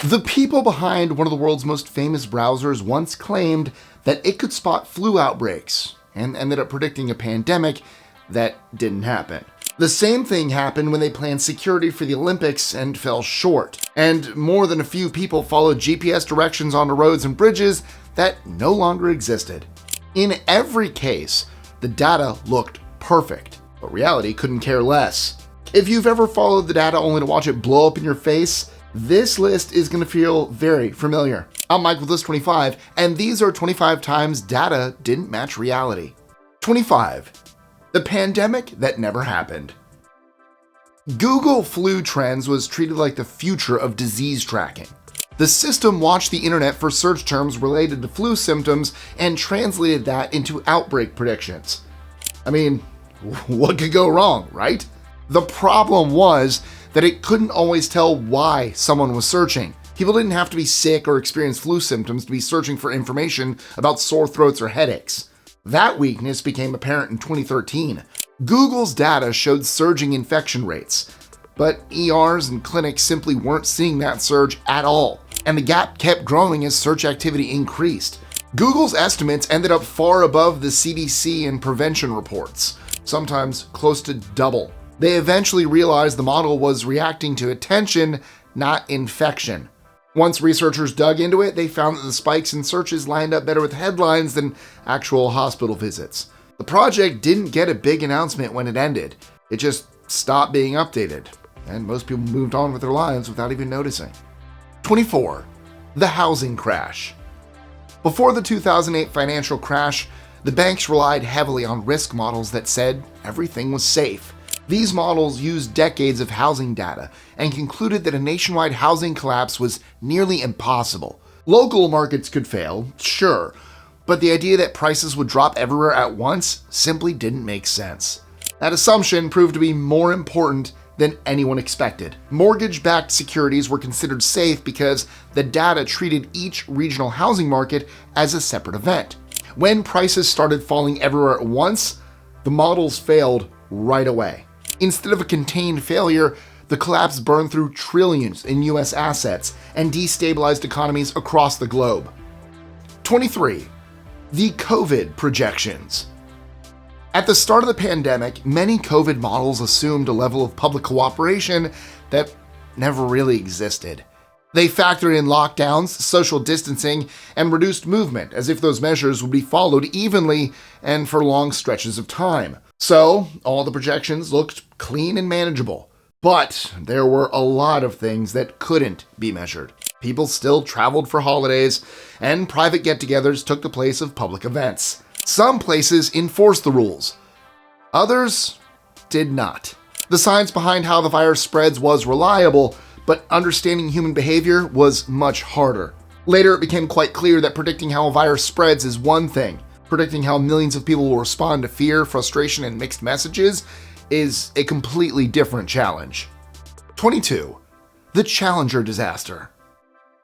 The people behind one of the world's most famous browsers once claimed that it could spot flu outbreaks and ended up predicting a pandemic that didn't happen. The same thing happened when they planned security for the Olympics and fell short. And more than a few people followed GPS directions onto roads and bridges that no longer existed. In every case, the data looked perfect, but reality couldn't care less. If you've ever followed the data only to watch it blow up in your face, this list is going to feel very familiar. I'm Mike with List 25, and these are 25 times data didn't match reality. 25. The pandemic that never happened. Google Flu Trends was treated like the future of disease tracking. The system watched the internet for search terms related to flu symptoms and translated that into outbreak predictions. I mean, what could go wrong, right? The problem was that it couldn't always tell why someone was searching. People didn't have to be sick or experience flu symptoms to be searching for information about sore throats or headaches. That weakness became apparent in 2013. Google's data showed surging infection rates, but ERs and clinics simply weren't seeing that surge at all, and the gap kept growing as search activity increased. Google's estimates ended up far above the CDC and prevention reports, sometimes close to double. They eventually realized the model was reacting to attention, not infection. Once researchers dug into it, they found that the spikes in searches lined up better with headlines than actual hospital visits. The project didn't get a big announcement when it ended. It just stopped being updated, and most people moved on with their lives without even noticing. 24. The housing crash. Before the 2008 financial crash, the banks relied heavily on risk models that said everything was safe. These models used decades of housing data and concluded that a nationwide housing collapse was nearly impossible. Local markets could fail, sure, but the idea that prices would drop everywhere at once simply didn't make sense. That assumption proved to be more important than anyone expected. Mortgage-backed securities were considered safe because the data treated each regional housing market as a separate event. When prices started falling everywhere at once, the models failed right away. Instead of a contained failure, the collapse burned through trillions in US assets and destabilized economies across the globe. 23. The COVID projections. At the start of the pandemic, many COVID models assumed a level of public cooperation that never really existed. They factored in lockdowns, social distancing, and reduced movement as if those measures would be followed evenly and for long stretches of time. So, all the projections looked clean and manageable. But there were a lot of things that couldn't be measured. People still traveled for holidays, and private get-togethers took the place of public events. Some places enforced the rules. Others did not. The science behind how the virus spreads was reliable, but understanding human behavior was much harder. Later, it became quite clear that predicting how a virus spreads is one thing. Predicting how millions of people will respond to fear, frustration, and mixed messages is a completely different challenge. 22. The Challenger disaster.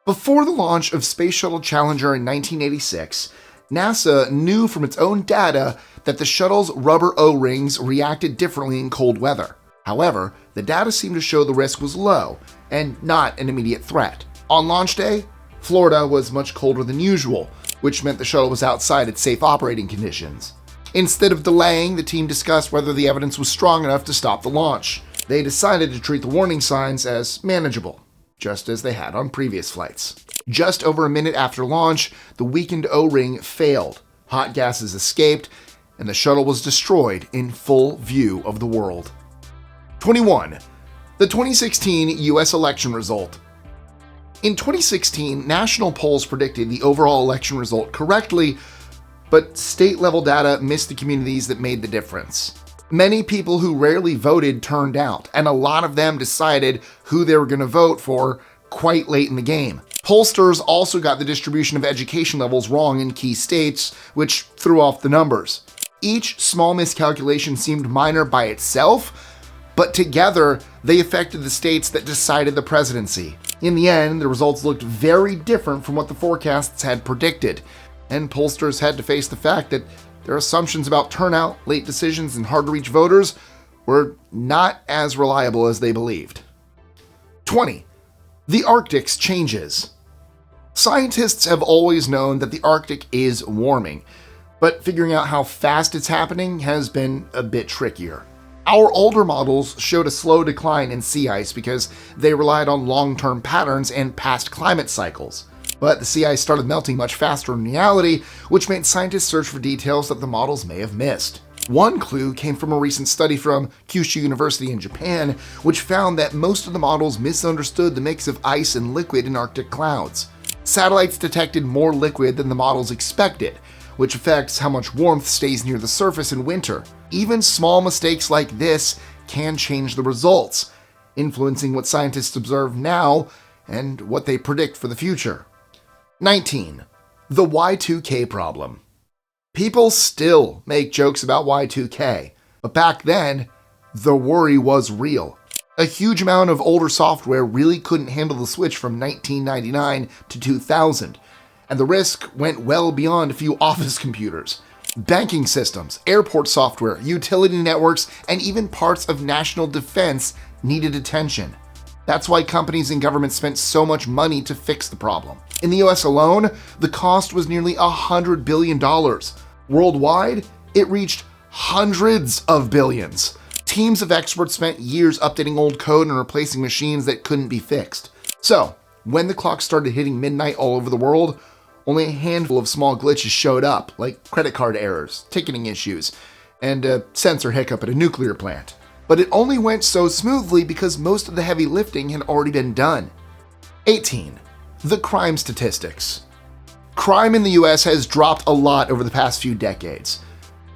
Before the launch of Space Shuttle Challenger in 1986, NASA knew from its own data that the shuttle's rubber O-rings reacted differently in cold weather. However, the data seemed to show the risk was low and not an immediate threat. On launch day, Florida was much colder than usual, which meant the shuttle was outside its safe operating conditions. Instead of delaying, the team discussed whether the evidence was strong enough to stop the launch. They decided to treat the warning signs as manageable, just as they had on previous flights. Just over a minute after launch, the weakened O-ring failed, hot gases escaped, and the shuttle was destroyed in full view of the world. 21. The 2016 US election result. In 2016, national polls predicted the overall election result correctly, but state-level data missed the communities that made the difference. Many people who rarely voted turned out, and a lot of them decided who they were going to vote for quite late in the game. Pollsters also got the distribution of education levels wrong in key states, which threw off the numbers. Each small miscalculation seemed minor by itself, but together they affected the states that decided the presidency. In the end, the results looked very different from what the forecasts had predicted, and pollsters had to face the fact that their assumptions about turnout, late decisions, and hard-to-reach voters were not as reliable as they believed. 20. The Arctic's changes. Scientists have always known that the Arctic is warming, but figuring out how fast it's happening has been a bit trickier. Our older models showed a slow decline in sea ice because they relied on long-term patterns and past climate cycles. But the sea ice started melting much faster in reality, which made scientists search for details that the models may have missed. One clue came from a recent study from Kyushu University in Japan, which found that most of the models misunderstood the mix of ice and liquid in Arctic clouds. Satellites detected more liquid than the models expected, which affects how much warmth stays near the surface in winter. Even small mistakes like this can change the results, influencing what scientists observe now and what they predict for the future. 19. The Y2K Problem. People still make jokes about Y2K, but back then, the worry was real. A huge amount of older software really couldn't handle the switch from 1999 to 2000, and the risk went well beyond a few office computers. Banking systems, airport software, utility networks, and even parts of national defense needed attention. That's why companies and governments spent so much money to fix the problem. In the US alone, the cost was nearly $100 billion. Worldwide, it reached hundreds of billions. Teams of experts spent years updating old code and replacing machines that couldn't be fixed. So, when the clock started hitting midnight all over the world, only a handful of small glitches showed up, like credit card errors, ticketing issues, and a sensor hiccup at a nuclear plant. But it only went so smoothly because most of the heavy lifting had already been done. 18. The crime statistics. Crime in the US has dropped a lot over the past few decades,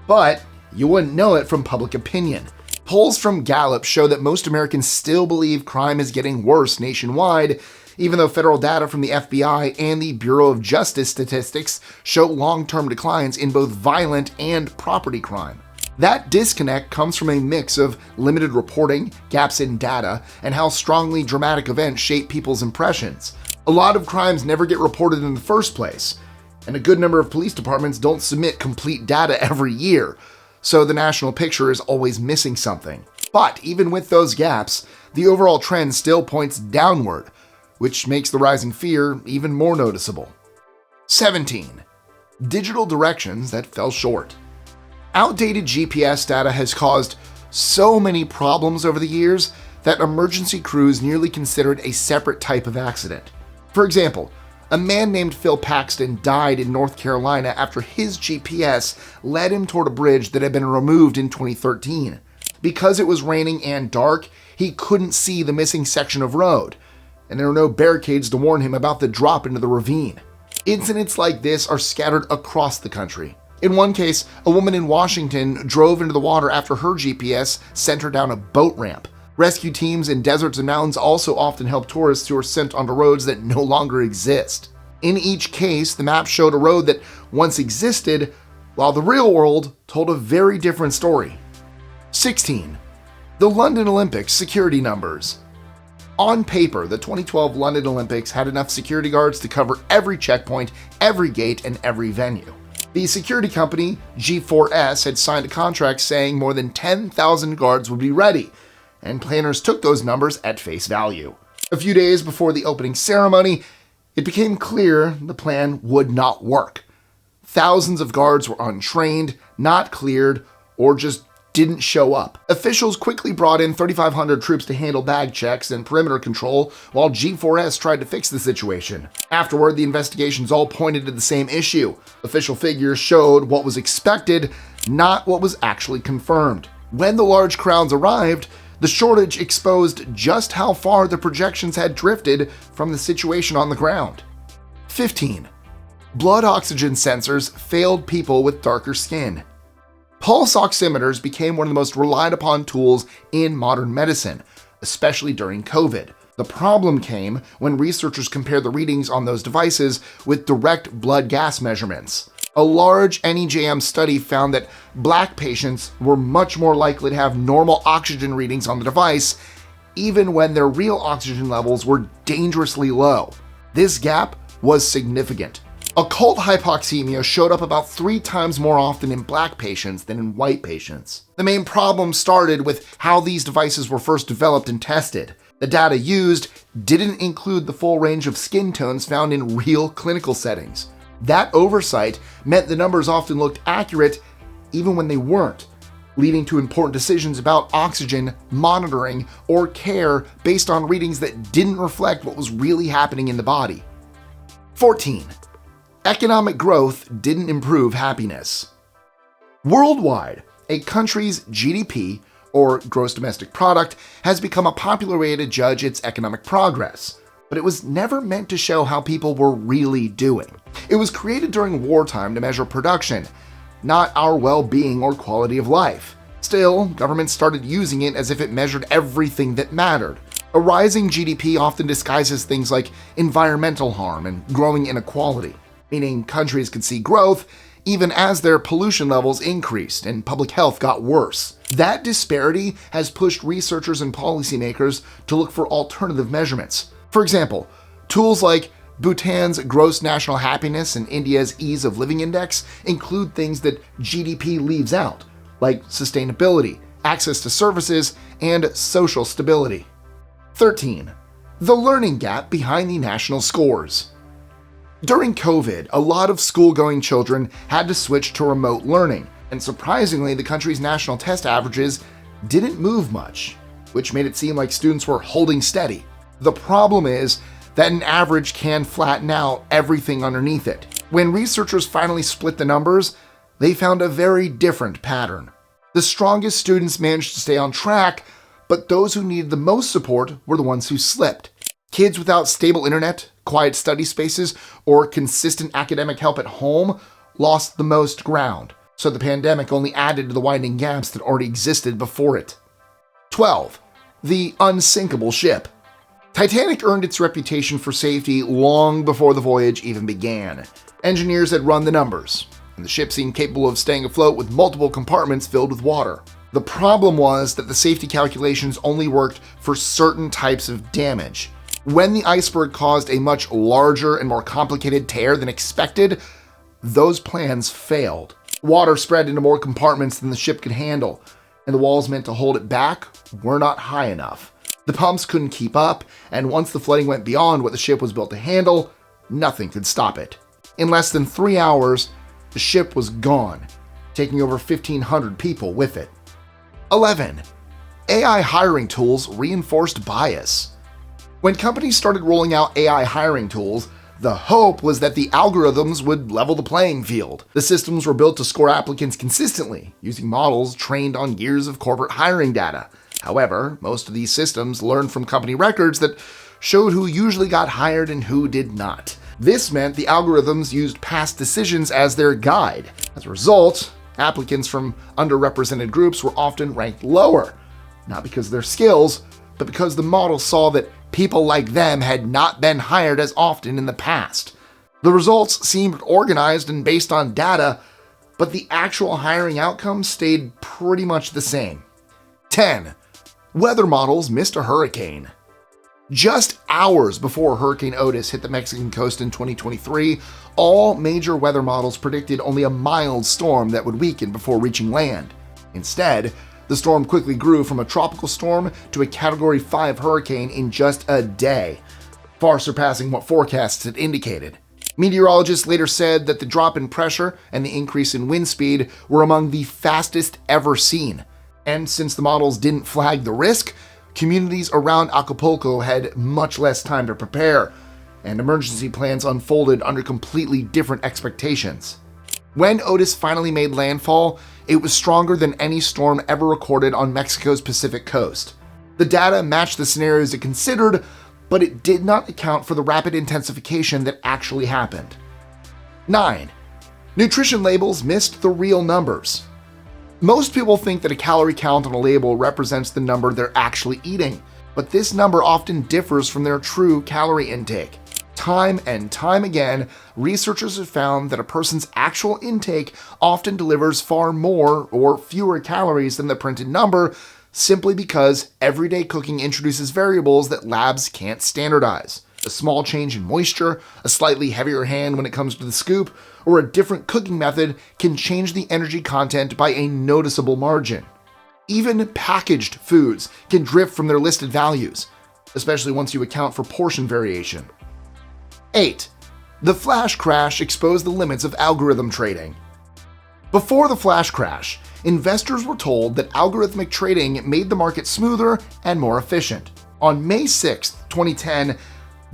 but you wouldn't know it from public opinion. Polls from Gallup show that most Americans still believe crime is getting worse nationwide, even though federal data from the FBI and the Bureau of Justice statistics show long-term declines in both violent and property crime. That disconnect comes from a mix of limited reporting, gaps in data, and how strongly dramatic events shape people's impressions. A lot of crimes never get reported in the first place, and a good number of police departments don't submit complete data every year, so the national picture is always missing something. But even with those gaps, the overall trend still points downward, which makes the rising fear even more noticeable. 17. Digital directions that fell short. Outdated GPS data has caused so many problems over the years that emergency crews nearly considered a separate type of accident. For example, a man named Phil Paxton died in North Carolina after his GPS led him toward a bridge that had been removed in 2013. Because it was raining and dark, he couldn't see the missing section of road, and there were no barricades to warn him about the drop into the ravine. Incidents like this are scattered across the country. In one case, a woman in Washington drove into the water after her GPS sent her down a boat ramp. Rescue teams in deserts and mountains also often help tourists who are sent onto roads that no longer exist. In each case, the map showed a road that once existed, while the real world told a very different story. 16. The London Olympics security numbers. On paper, the 2012 London Olympics had enough security guards to cover every checkpoint, every gate, and every venue. The security company, G4S, had signed a contract saying more than 10,000 guards would be ready, and planners took those numbers at face value. A few days before the opening ceremony, it became clear the plan would not work. Thousands of guards were untrained, not cleared, or just didn't show up. Officials quickly brought in 3,500 troops to handle bag checks and perimeter control, while G4S tried to fix the situation. Afterward, the investigations all pointed to the same issue. Official figures showed what was expected, not what was actually confirmed. When the large crowds arrived, the shortage exposed just how far the projections had drifted from the situation on the ground. 15. Blood oxygen sensors failed people with darker skin. Pulse oximeters became one of the most relied upon tools in modern medicine, especially during COVID. The problem came when researchers compared the readings on those devices with direct blood gas measurements. A large NEJM study found that Black patients were much more likely to have normal oxygen readings on the device, even when their real oxygen levels were dangerously low. This gap was significant. Occult hypoxemia showed up about 3 times more often in Black patients than in white patients. The main problem started with how these devices were first developed and tested. The data used didn't include the full range of skin tones found in real clinical settings. That oversight meant the numbers often looked accurate even when they weren't, leading to important decisions about oxygen, monitoring, or care based on readings that didn't reflect what was really happening in the body. 14. Economic growth didn't improve happiness. Worldwide, a country's GDP, or gross domestic product, has become a popular way to judge its economic progress, but it was never meant to show how people were really doing. It was created during wartime to measure production, not our well-being or quality of life. Still, governments started using it as if it measured everything that mattered. A rising GDP often disguises things like environmental harm and growing inequality, meaning countries could see growth even as their pollution levels increased and public health got worse. That disparity has pushed researchers and policymakers to look for alternative measurements. For example, tools like Bhutan's Gross National Happiness and India's Ease of Living Index include things that GDP leaves out, like sustainability, access to services, and social stability. 13. The learning gap behind the national scores. During COVID, a lot of school-going children had to switch to remote learning, and surprisingly, the country's national test averages didn't move much, which made it seem like students were holding steady. The problem is that an average can flatten out everything underneath it. When researchers finally split the numbers, they found a very different pattern. The strongest students managed to stay on track, but those who needed the most support were the ones who slipped. Kids without stable internet, quiet study spaces, or consistent academic help at home lost the most ground, so the pandemic only added to the widening gaps that already existed before it. 12. The unsinkable ship. Titanic earned its reputation for safety long before the voyage even began. Engineers had run the numbers, and the ship seemed capable of staying afloat with multiple compartments filled with water. The problem was that the safety calculations only worked for certain types of damage. When the iceberg caused a much larger and more complicated tear than expected, those plans failed. Water spread into more compartments than the ship could handle, and the walls meant to hold it back were not high enough. The pumps couldn't keep up, and once the flooding went beyond what the ship was built to handle, nothing could stop it. In less than 3 hours, the ship was gone, taking over 1,500 people with it. 11. AI hiring tools reinforced bias. When companies started rolling out AI hiring tools, the hope was that the algorithms would level the playing field. The systems were built to score applicants consistently, using models trained on years of corporate hiring data. However, most of these systems learned from company records that showed who usually got hired and who did not. This meant the algorithms used past decisions as their guide. As a result, applicants from underrepresented groups were often ranked lower, not because of their skills, but because the model saw that people like them had not been hired as often in the past. The results seemed organized and based on data, but the actual hiring outcomes stayed pretty much the same. 10. Weather models missed a hurricane. Just hours before Hurricane Otis hit the Mexican coast in 2023, all major weather models predicted only a mild storm that would weaken before reaching land. Instead, the storm quickly grew from a tropical storm to a Category 5 hurricane in just a day, far surpassing what forecasts had indicated. Meteorologists later said that the drop in pressure and the increase in wind speed were among the fastest ever seen. And since the models didn't flag the risk, communities around Acapulco had much less time to prepare, and emergency plans unfolded under completely different expectations. When Otis finally made landfall, it was stronger than any storm ever recorded on Mexico's Pacific coast. The data matched the scenarios it considered, but it did not account for the rapid intensification that actually happened. 9. Nutrition labels missed the real numbers. Most people think that a calorie count on a label represents the number they're actually eating, but this number often differs from their true calorie intake. Time and time again, researchers have found that a person's actual intake often delivers far more or fewer calories than the printed number, simply because everyday cooking introduces variables that labs can't standardize. A small change in moisture, a slightly heavier hand when it comes to the scoop, or a different cooking method can change the energy content by a noticeable margin. Even packaged foods can drift from their listed values. especially once you account for portion variation. 8. The flash crash exposed the limits of algorithm trading. Before the flash crash, investors were told that algorithmic trading made the market smoother and more efficient. On May 6, 2010,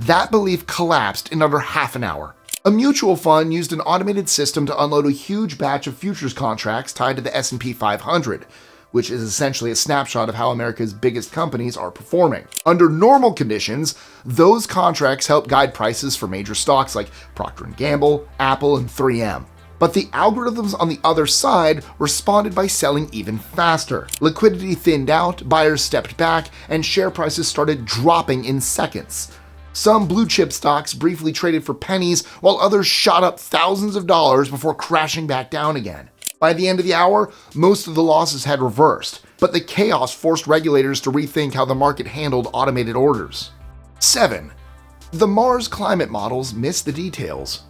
that belief collapsed in under half an hour. A mutual fund used an automated system to unload a huge batch of futures contracts tied to the S&P 500, which is essentially a snapshot of how America's biggest companies are performing. Under normal conditions, those contracts help guide prices for major stocks like Procter & Gamble, Apple, and 3M. But the algorithms on the other side responded by selling even faster. Liquidity thinned out, buyers stepped back, and share prices started dropping in seconds. Some blue chip stocks briefly traded for pennies, while others shot up thousands of dollars before crashing back down again. By the end of the hour, most of the losses had reversed, but the chaos forced regulators to rethink how the market handled automated orders. 7. The Mars climate models missed the details.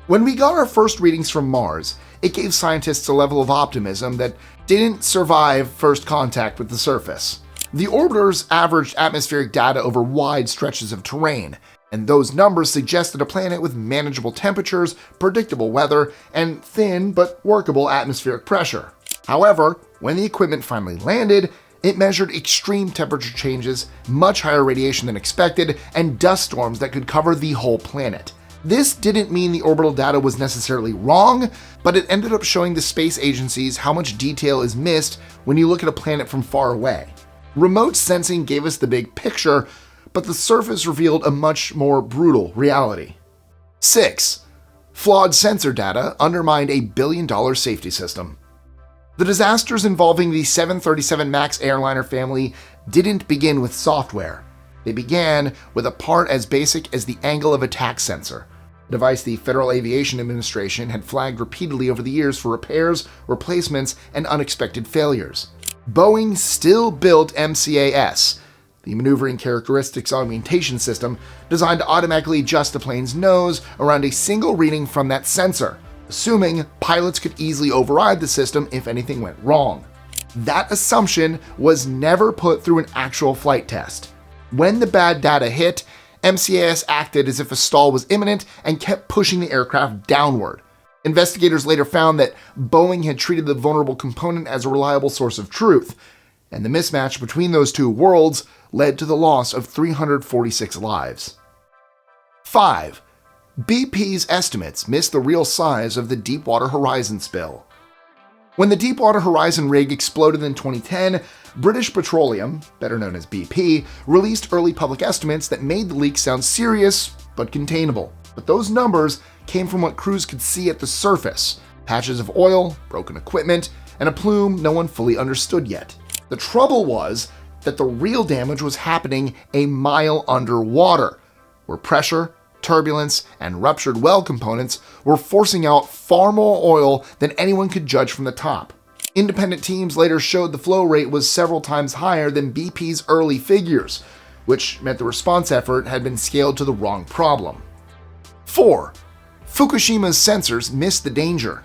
When we got our first readings from Mars, it gave scientists a level of optimism that didn't survive first contact with the surface. The orbiters averaged atmospheric data over wide stretches of terrain, and those numbers suggested a planet with manageable temperatures, predictable weather, and thin but workable atmospheric pressure. However, when the equipment finally landed, it measured extreme temperature changes, much higher radiation than expected, and dust storms that could cover the whole planet. This didn't mean the orbital data was necessarily wrong, but it ended up showing the space agencies how much detail is missed when you look at a planet from far away. Remote sensing gave us the big picture, but the surface revealed a much more brutal reality. 6. Flawed sensor data undermined a billion-dollar safety system. The disasters involving the 737 MAX airliner family didn't begin with software. They began with a part as basic as the angle of attack sensor, a device the Federal Aviation Administration had flagged repeatedly over the years for repairs, replacements, and unexpected failures. Boeing still built MCAS, the Maneuvering Characteristics Augmentation System, designed to automatically adjust the plane's nose around a single reading from that sensor, assuming pilots could easily override the system if anything went wrong. That assumption was never put through an actual flight test. When the bad data hit, MCAS acted as if a stall was imminent and kept pushing the aircraft downward. Investigators later found that Boeing had treated the vulnerable component as a reliable source of truth, and the mismatch between those two worlds led to the loss of 346 lives. 5. BP's estimates missed the real size of the Deepwater Horizon spill. When the Deepwater Horizon rig exploded in 2010, British Petroleum, better known as BP, released early public estimates that made the leak sound serious but containable. But those numbers came from what crews could see at the surface: patches of oil, broken equipment, and a plume no one fully understood yet. The trouble was that the real damage was happening a mile underwater, where pressure, turbulence, and ruptured well components were forcing out far more oil than anyone could judge from the top. Independent teams later showed the flow rate was several times higher than BP's early figures, which meant the response effort had been scaled to the wrong problem. 4. Fukushima's sensors missed the danger.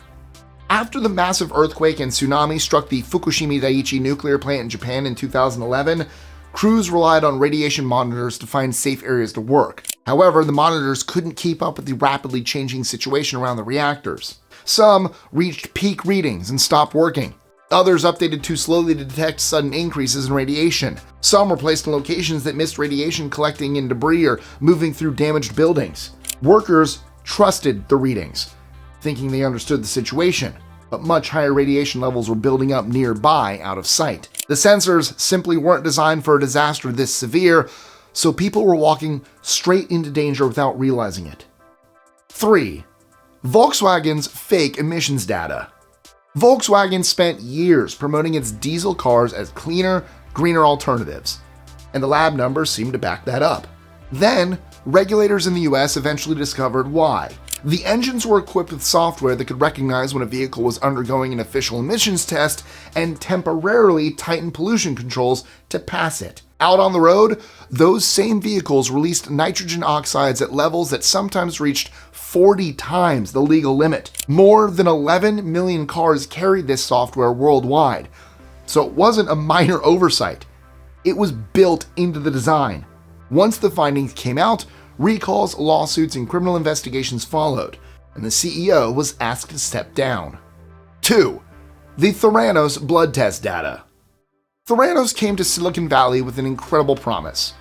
After the massive earthquake and tsunami struck the Fukushima Daiichi nuclear plant in Japan in 2011, crews relied on radiation monitors to find safe areas to work. However, the monitors couldn't keep up with the rapidly changing situation around the reactors. Some reached peak readings and stopped working. Others updated too slowly to detect sudden increases in radiation. Some were placed in locations that missed radiation collecting in debris or moving through damaged buildings. Workers trusted the readings, thinking they understood the situation, but much higher radiation levels were building up nearby out of sight. The sensors simply weren't designed for a disaster this severe, so people were walking straight into danger without realizing it. 3. Volkswagen's fake emissions data. Volkswagen spent years promoting its diesel cars as cleaner, greener alternatives, and the lab numbers seemed to back that up. Then, regulators in the US eventually discovered why. The engines were equipped with software that could recognize when a vehicle was undergoing an official emissions test and temporarily tighten pollution controls to pass it. Out on the road, those same vehicles released nitrogen oxides at levels that sometimes reached 40 times the legal limit. More than 11 million cars carried this software worldwide, so it wasn't a minor oversight. It was built into the design. Once the findings came out, recalls, lawsuits, and criminal investigations followed, and the CEO was asked to step down. 2. The Theranos blood test data. Theranos came to Silicon Valley with an incredible promise.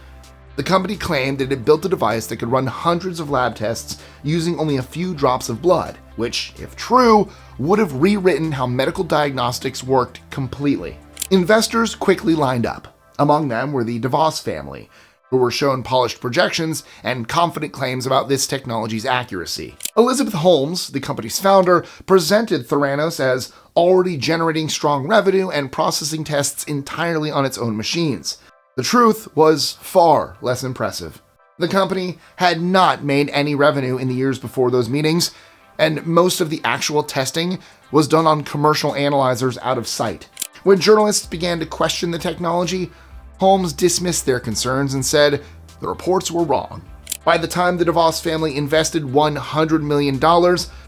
The company claimed it had built a device that could run hundreds of lab tests using only a few drops of blood, which, if true, would have rewritten how medical diagnostics worked completely. Investors quickly lined up. Among them were the DeVos family, who were shown polished projections and confident claims about this technology's accuracy. Elizabeth Holmes, the company's founder, presented Theranos as already generating strong revenue and processing tests entirely on its own machines. The truth was far less impressive. The company had not made any revenue in the years before those meetings, and most of the actual testing was done on commercial analyzers out of sight. When journalists began to question the technology, Holmes dismissed their concerns and said the reports were wrong. By the time the DeVos family invested $100 million,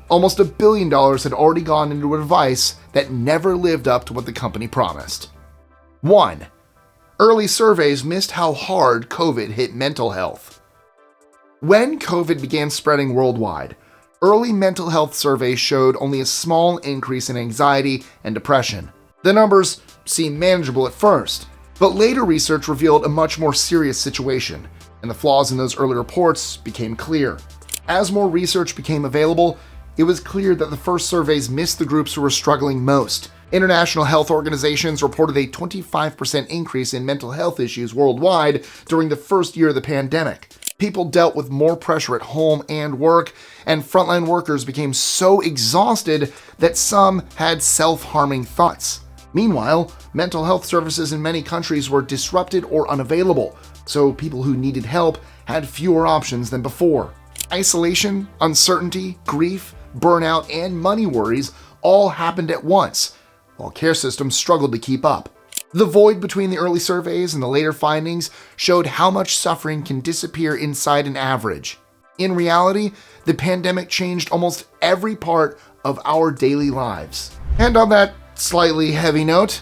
almost $1 billion had already gone into a device that never lived up to what the company promised. 1. Early surveys missed how hard COVID hit mental health. When COVID began spreading worldwide, early mental health surveys showed only a small increase in anxiety and depression. The numbers seemed manageable at first, but later research revealed a much more serious situation, and the flaws in those early reports became clear. As more research became available, it was clear that the first surveys missed the groups who were struggling most. International health organizations reported a 25% increase in mental health issues worldwide during the first year of the pandemic. People dealt with more pressure at home and work, and frontline workers became so exhausted that some had self-harming thoughts. Meanwhile, mental health services in many countries were disrupted or unavailable, so people who needed help had fewer options than before. Isolation, uncertainty, grief, burnout, and money worries all happened at once, while care systems struggled to keep up. The void between the early surveys and the later findings showed how much suffering can disappear inside an average. In reality, the pandemic changed almost every part of our daily lives. And on that slightly heavy note,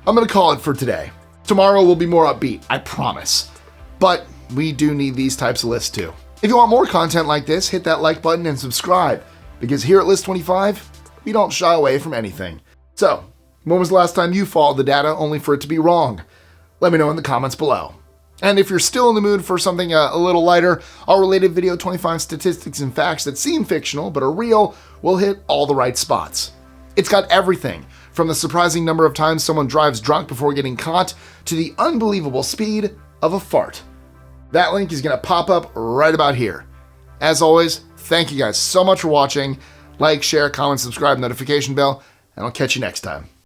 I'm gonna call it for today. Tomorrow will be more upbeat, I promise. But we do need these types of lists too. If you want more content like this, hit that like button and subscribe, because here at List 25, we don't shy away from anything. So, when was the last time you followed the data only for it to be wrong? Let me know in the comments below. And if you're still in the mood for something a little lighter, our related video 25 statistics and facts that seem fictional but are real will hit all the right spots. It's got everything from the surprising number of times someone drives drunk before getting caught to the unbelievable speed of a fart. That link is gonna pop up right about here. As always, thank you guys so much for watching. Like, share, comment, subscribe, notification bell, and I'll catch you next time.